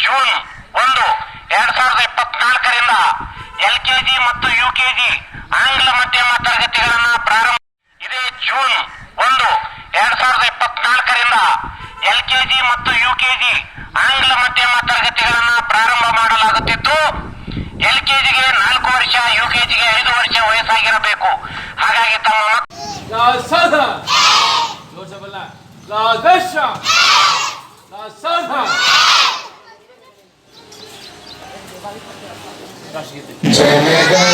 June 1, 2024ರಿಂದ LKG ಮತ್ತು UKG ಆಂಗ್ಲ ಮಾಧ್ಯಮ ತರಗತಿಗಳನ್ನು ಪ್ರಾರಂಭ. ಇದೇ ಜೂನ್ 1, 2024ರಿಂದ LKG ಮತ್ತು UKG ಆಂಗ್ಲ ಮಾಧ್ಯಮ ತರಗತಿಗಳನ್ನು ಪ್ರಾರಂಭ ಮಾಡಲಾಗುತ್ತಿದ್ದು, LKGಗೆ 4 ವರ್ಷ, UKGಗೆ 5 ವರ್ಷ ವಯಸ್ಸಾಗಿರಬೇಕು. ಹಾಗಾಗಿ ತಮ್ಮ ಜನಗಣ